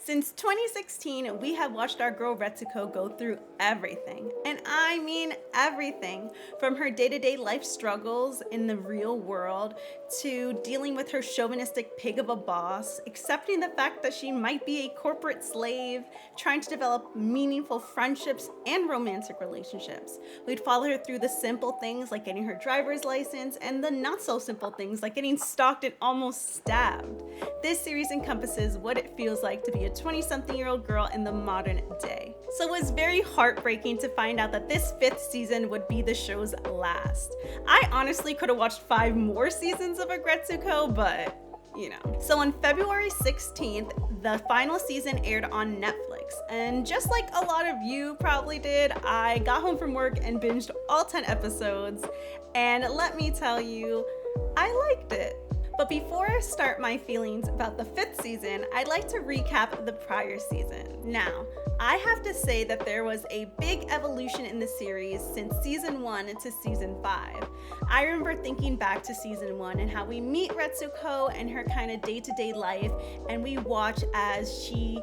Since 2016, we have watched our girl Retsuko go through everything. And I mean everything. From her day-to-day life struggles in the real world to dealing with her chauvinistic pig of a boss, accepting the fact that she might be a corporate slave, trying to develop meaningful friendships and romantic relationships. We'd follow her through the simple things like getting her driver's license and the not so simple things like getting stalked and almost stabbed. This series encompasses what it feels like to be a 20-something-year-old girl in the modern day. So it was very heartbreaking to find out that this 5th season would be the show's last. I honestly could have watched 5 more seasons of Aggretsuko, but you know. So on February 16th, the final season aired on Netflix. And just like a lot of you probably did, I got home from work and binged all 10 episodes. And let me tell you, I liked it. But before I start my feelings about the 5th season, I'd like to recap the prior season. Now, I have to say that there was a big evolution in the series since season 1 to season 5. I remember thinking back to season 1 and how we meet Retsuko and her kind of day-to-day life, and we watch as she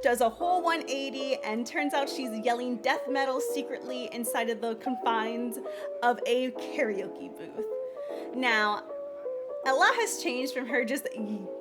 does a whole 180 and turns out she's yelling death metal secretly inside of the confines of a karaoke booth. Now, a lot has changed from her just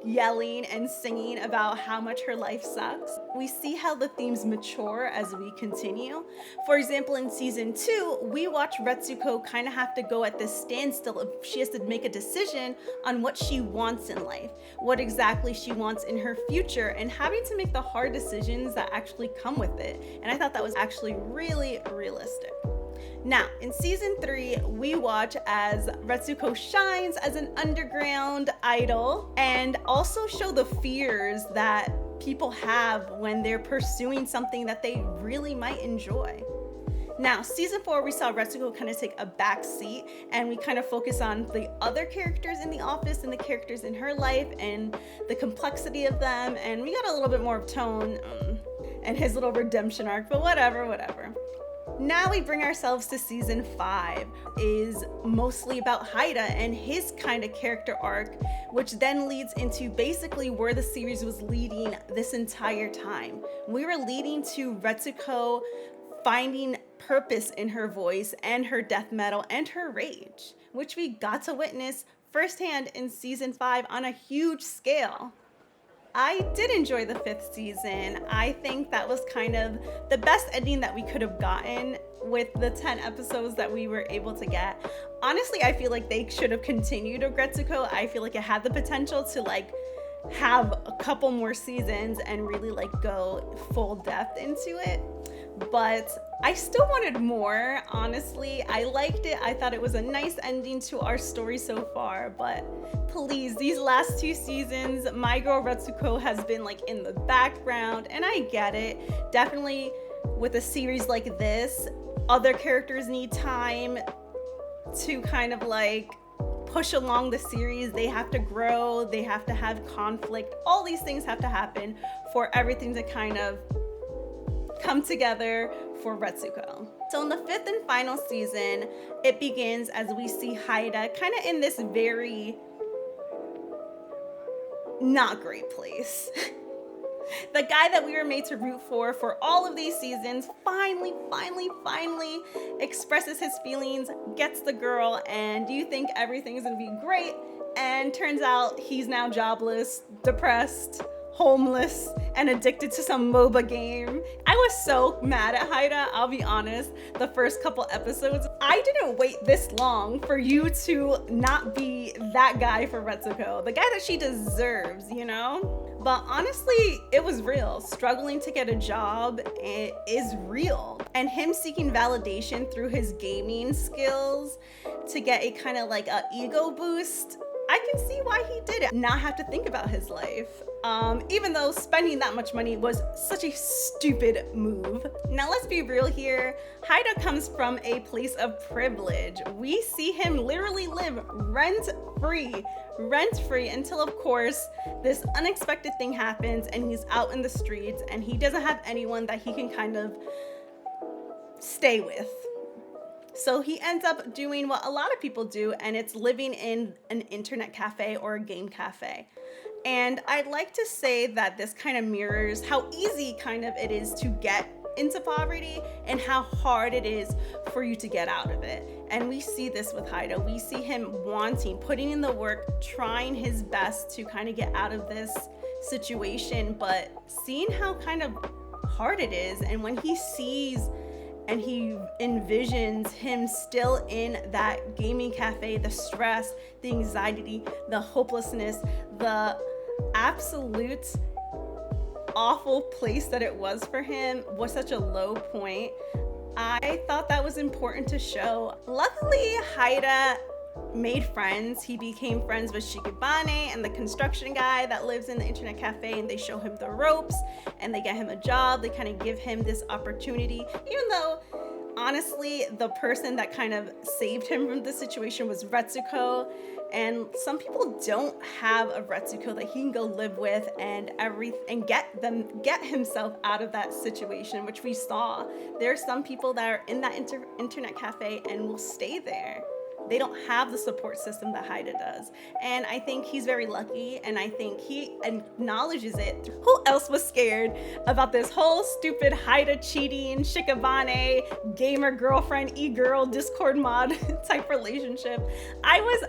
yelling and singing about how much her life sucks. We see how the themes mature as we continue. For example, in season 2, we watch Retsuko kind of have to go at this standstill. She has to make a decision on what she wants in life, what exactly she wants in her future, and having to make the hard decisions that actually come with it. And I thought that was actually really realistic. Now, in season 3, we watch as Retsuko shines as an underground idol and also show the fears that people have when they're pursuing something that they really might enjoy. Now, season 4, we saw Retsuko kind of take a back seat and we kind of focus on the other characters in the office and the characters in her life and the complexity of them, and we got a little bit more of Tone and his little redemption arc, but whatever. Now we bring ourselves to season 5, is mostly about Haida and his kind of character arc, which then leads into basically where the series was leading this entire time. We were leading to Retsuko finding purpose in her voice and her death metal and her rage, which we got to witness firsthand in season 5 on a huge scale. I did enjoy the 5th season. I think that was kind of the best ending that we could have gotten with the 10 episodes that we were able to get. Honestly, I feel like they should have continued Aggretsuko. I feel like it had the potential to have a couple more seasons and really go full depth into it. But I still wanted more, honestly. I liked it. I thought it was a nice ending to our story so far, but please, these last 2 seasons, my girl Retsuko has been in the background, and I get it. Definitely with a series like this, other characters need time to kind of push along the series. They have to grow, they have to have conflict. All these things have to happen for everything to kind of come together for Retsuko. So in the 5th and final season, it begins as we see Haida kind of in this very not great place. The guy that we were made to root for all of these seasons finally expresses his feelings, gets the girl, and you think everything's gonna be great, and turns out he's now jobless, depressed, homeless, and addicted to some MOBA game. I was so mad at Haida, I'll be honest. The first couple episodes, I didn't wait this long for you to not be that guy for Retsuko, the guy that she deserves, you know? But honestly, it was real. Struggling to get a job is real. And him seeking validation through his gaming skills to get a kind of a ego boost, I can see why he did it. Not have to think about his life. Even though spending that much money was such a stupid move. Now let's be real here. Haida comes from a place of privilege. We see him literally live rent-free until, of course, this unexpected thing happens and he's out in the streets and he doesn't have anyone that he can kind of stay with. So he ends up doing what a lot of people do, and it's living in an internet cafe or a game cafe. And I'd like to say that this kind of mirrors how easy kind of it is to get into poverty and how hard it is for you to get out of it. And we see this with Haida. We see him putting in the work, trying his best to kind of get out of this situation, but seeing how kind of hard it is. And when he sees and he envisions him still in that gaming cafe, the stress, the anxiety, the hopelessness, the absolute awful place that it was for him was such a low point. I thought that was important to show. Luckily, Haida made friends. He became friends with Shikibane and the construction guy that lives in the internet cafe, and they show him the ropes and they get him a job. They kind of give him this opportunity, even though honestly the person that kind of saved him from this situation was Retsuko. And some people don't have a Retsuko that he can go live with and get himself out of that situation, which we saw. There are some people that are in that internet cafe and will stay there. They don't have the support system that Haida does. And I think he's very lucky, and I think he acknowledges it. Who else was scared about this whole stupid Haida cheating, Shikibane, gamer girlfriend, e-girl, Discord mod type relationship? I was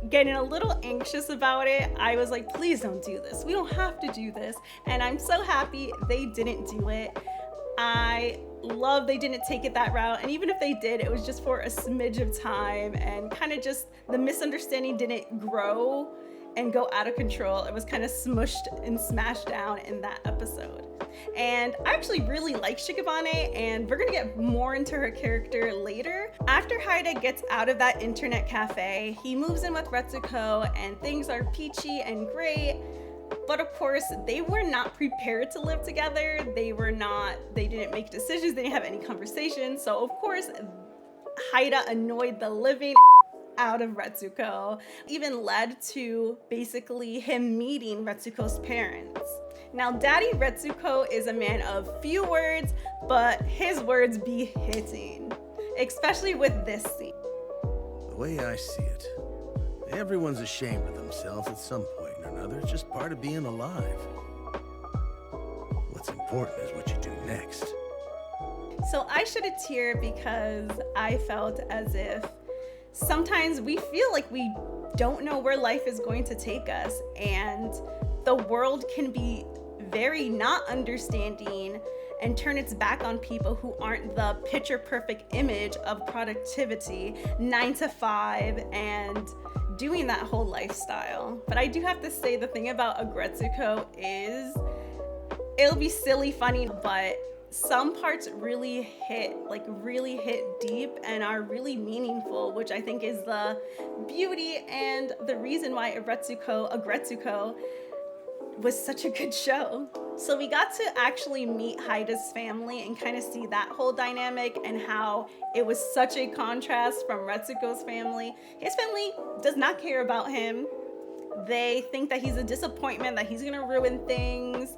getting a little anxious about it. I was like, please don't do this. We don't have to do this. And I'm so happy they didn't do it. I love they didn't take it that route. And even if they did, it was just for a smidge of time, and kind of just the misunderstanding didn't grow and go out of control. It was kind of smushed and smashed down in that episode. And I actually really like Shikibane, and we're gonna get more into her character later. After Haida gets out of that internet cafe, he moves in with Retsuko and things are peachy and great. But of course, they were not prepared to live together. They didn't make decisions, they didn't have any conversations. So of course, Haida annoyed the living out of Retsuko, even led to basically him meeting Retsuko's parents. Now, Daddy Retsuko is a man of few words, but his words be hitting, especially with this scene. The way I see it, everyone's ashamed of themselves at some point or another. It's just part of being alive. What's important is what you do next. So I shed a tear because I felt as if sometimes we feel like we don't know where life is going to take us, and the world can be very not understanding and turn its back on people who aren't the picture perfect image of productivity, 9 to 5, and doing that whole lifestyle. But I do have to say, the thing about Aggretsuko is it'll be silly funny, but some parts really hit deep and are really meaningful, which I think is the beauty and the reason why Aggretsuko was such a good show. So we got to actually meet Haida's family and kind of see that whole dynamic and how it was such a contrast from Retsuko's family. His family does not care about him. They think that he's a disappointment, that he's gonna ruin things.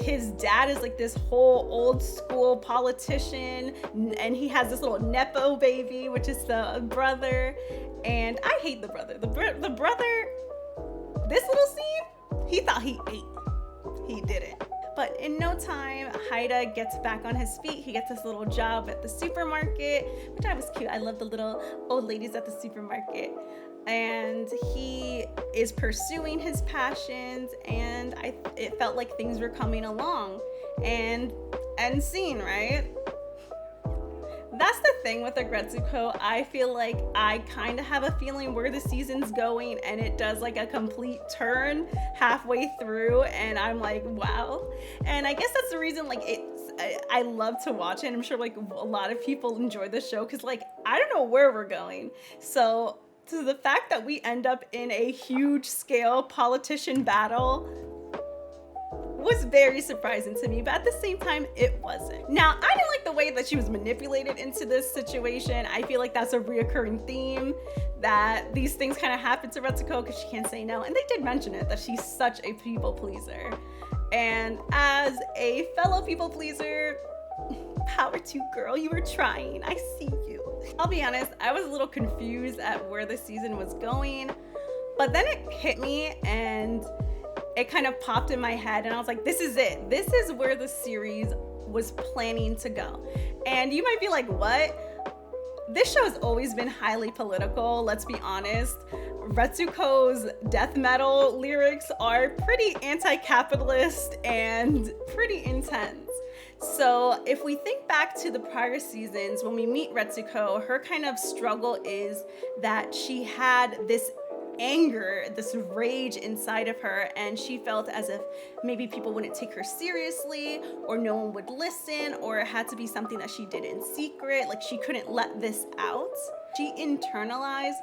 His dad is like this whole old school politician, and he has this little Nepo baby, which is the brother. And I hate the brother. The brother, this little scene, he thought he ate. He didn't. But in no time, Haida gets back on his feet. He gets this little job at the supermarket, which I was cute. I love the little old ladies at the supermarket. And he is pursuing his passions, and it felt like things were coming along. And end scene, right? That's the thing with Aggretsuko. I feel like I kind of have a feeling where the season's going, and it does like a complete turn halfway through, and I'm like, wow. And I guess that's the reason I love to watch it. I'm sure like a lot of people enjoy the show because like I don't know where we're going. So the fact that we end up in a huge scale politician battle was very surprising to me, but at the same time, it wasn't. Now, I didn't like the way that she was manipulated into this situation. I feel like that's a reoccurring theme, that these things kind of happen to Retsuko because she can't say no. And they did mention it, that she's such a people pleaser. And as a fellow people pleaser, power to you, girl, you were trying. I see you. I'll be honest, I was a little confused at where the season was going, but then it hit me, and it kind of popped in my head and I was like, this is it. This is where the series was planning to go. And you might be like, what? This show has always been highly political, let's be honest. Retsuko's death metal lyrics are pretty anti-capitalist and pretty intense. So if we think back to the prior seasons, when we meet Retsuko, her kind of struggle is that she had this anger, this rage inside of her, and she felt as if maybe people wouldn't take her seriously, or no one would listen, or it had to be something that she did in secret, like she couldn't let this out. She internalized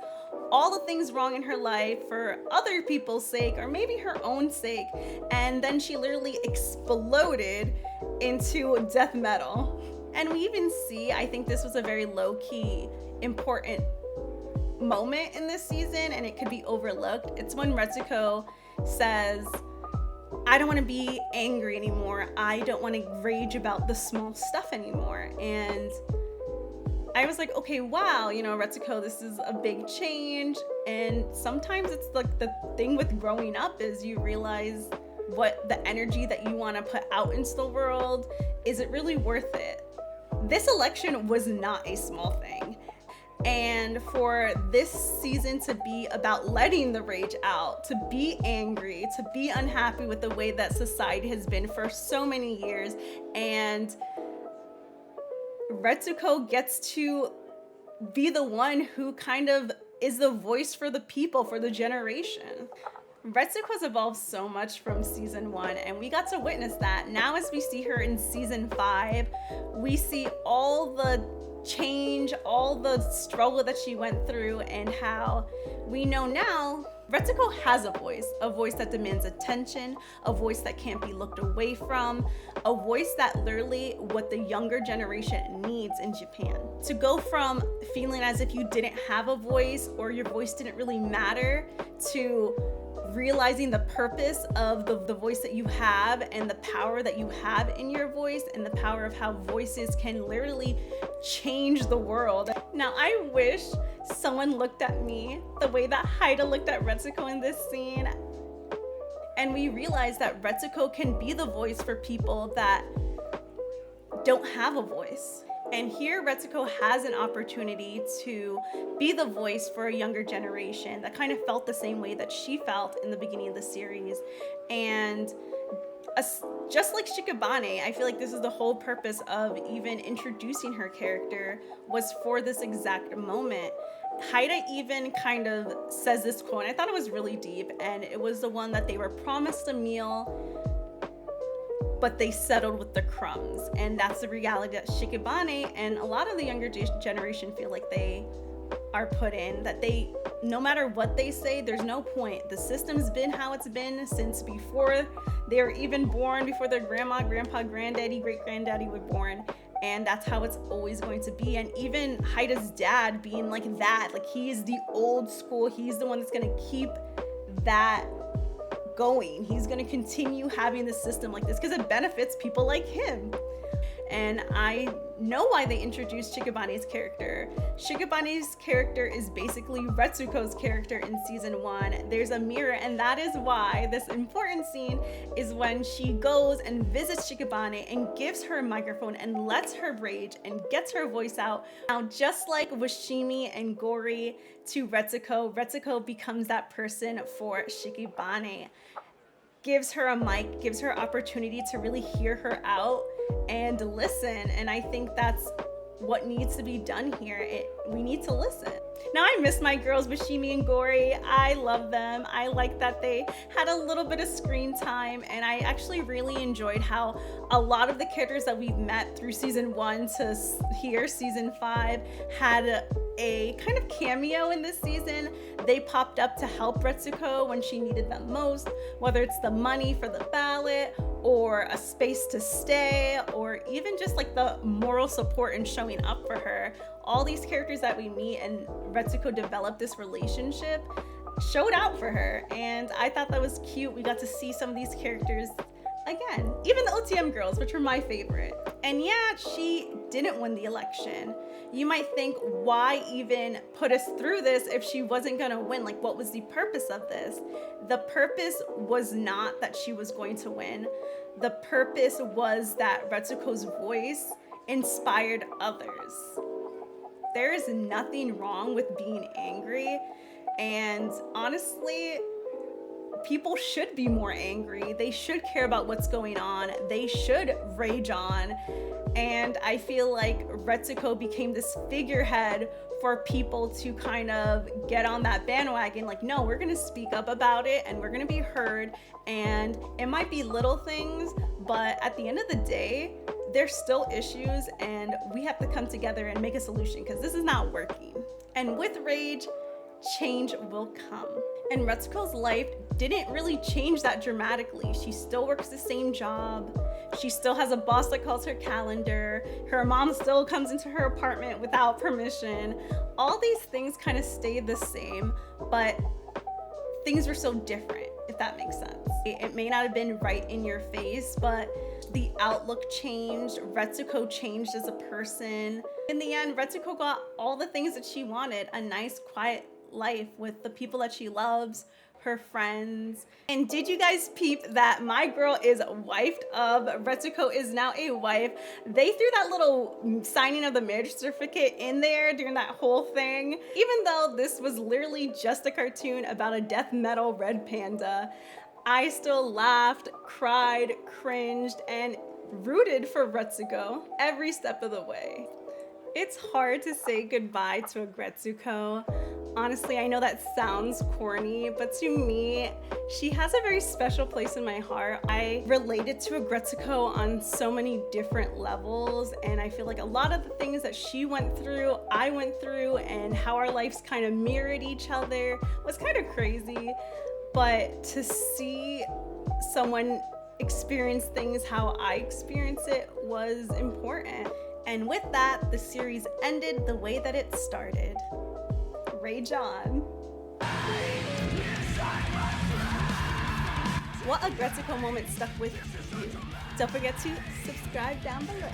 all the things wrong in her life for other people's sake, or maybe her own sake, and then she literally exploded into death metal. And we even see, I think this was a very low-key important moment in this season, and it could be overlooked. It's when Retsuko says, I don't want to be angry anymore. I don't want to rage about the small stuff anymore. And I was like, okay, wow, Retsuko, this is a big change. And sometimes it's like the thing with growing up is you realize what the energy that you want to put out into the world, is it really worth it? This election was not a small thing. And for this season to be about letting the rage out, to be angry, to be unhappy with the way that society has been for so many years, and Retsuko gets to be the one who kind of is the voice for the people, for the generation. Retsuko's evolved so much from season 1, and we got to witness that. Now as we see her in season 5, we see all the change, all the struggle that she went through, and how we know now Retsuko has a voice that demands attention, a voice that can't be looked away from, a voice that literally what the younger generation needs in Japan. To go from feeling as if you didn't have a voice or your voice didn't really matter to realizing the purpose of the voice that you have and the power that you have in your voice and the power of how voices can literally change the world. Now, I wish someone looked at me the way that Haida looked at Retsuko in this scene, and we realized that Retsuko can be the voice for people that don't have a voice. And here Retsuko has an opportunity to be the voice for a younger generation that kind of felt the same way that she felt in the beginning of the series. And just like Shikabane, I feel like this is the whole purpose of even introducing her character, was for this exact moment. Haida even kind of says this quote, and I thought it was really deep, and it was the one that they were promised a meal, but they settled with the crumbs. And that's the reality that Shikabane and a lot of the younger generation feel like they are put in, that they, no matter what they say, there's no point. The system's been how it's been since before they were even born, before their grandma, grandpa, granddaddy, great-granddaddy were born. And that's how it's always going to be. And even Haida's dad being like that, like he is the old school, he's the one that's gonna keep that going. He's going to continue having the system like this because it benefits people like him. And I know why they introduced Shikabane's character. Shikabane's character is basically Retsuko's character in season 1. There's a mirror, and that is why this important scene is when she goes and visits Shikabane and gives her a microphone and lets her rage and gets her voice out. Now, just like Washimi and Gori to Retsuko, Retsuko becomes that person for Shikabane. Gives her a mic, gives her opportunity to really hear her out and listen. And I think that's what needs to be done here. We need to listen. Now, I miss my girls, Washimi and Gori. I love them. I like that they had a little bit of screen time, and I actually really enjoyed how a lot of the characters that we've met through season 1 to here, season 5, had a kind of cameo in this season. They popped up to help Retsuko when she needed them most, whether it's the money for the ballot or a space to stay, or even just like the moral support and showing up for her. All these characters that we meet and Retsuko developed this relationship showed out for her, and I thought that was cute. We got to see some of these characters again, even the OTM girls, which were my favorite. And yeah, she didn't win the election. You might think, why even put us through this if she wasn't gonna win? Like, what was the purpose of this? The purpose was not that she was going to win. The purpose was that Retsuko's voice inspired others. There is nothing wrong with being angry, and honestly, people should be more angry. They should care about what's going on. They should rage on. And I feel like Retsuko became this figurehead for people to kind of get on that bandwagon. Like, no, we're gonna speak up about it and we're gonna be heard. And it might be little things, but at the end of the day, there's still issues and we have to come together and make a solution because this is not working. And with rage, change will come. And Retsuko's life didn't really change that dramatically. She still works the same job. She still has a boss that calls her calendar. Her mom still comes into her apartment without permission. All these things kind of stayed the same, but things were so different, if that makes sense. It may not have been right in your face, but the outlook changed. Retsuko changed as a person. In the end, Retsuko got all the things that she wanted, a nice, quiet life with the people that she loves, her friends. And did you guys peep that my girl is wifed up? Retsuko is now a wife. They threw that little signing of the marriage certificate in there during that whole thing. Even though this was literally just a cartoon about a death metal red panda, I still laughed, cried, cringed, and rooted for Retsuko every step of the way. It's hard to say goodbye to Aggretsuko. Honestly, I know that sounds corny, but to me, she has a very special place in my heart. I related to Aggretsuko on so many different levels, and I feel like a lot of the things that she went through, I went through, and how our lives kind of mirrored each other was kind of crazy. But to see someone experience things how I experience it was important. And with that, the series ended the way that it started. Rage on. What Aggretsuko moment stuck with you? Don't forget to subscribe down below.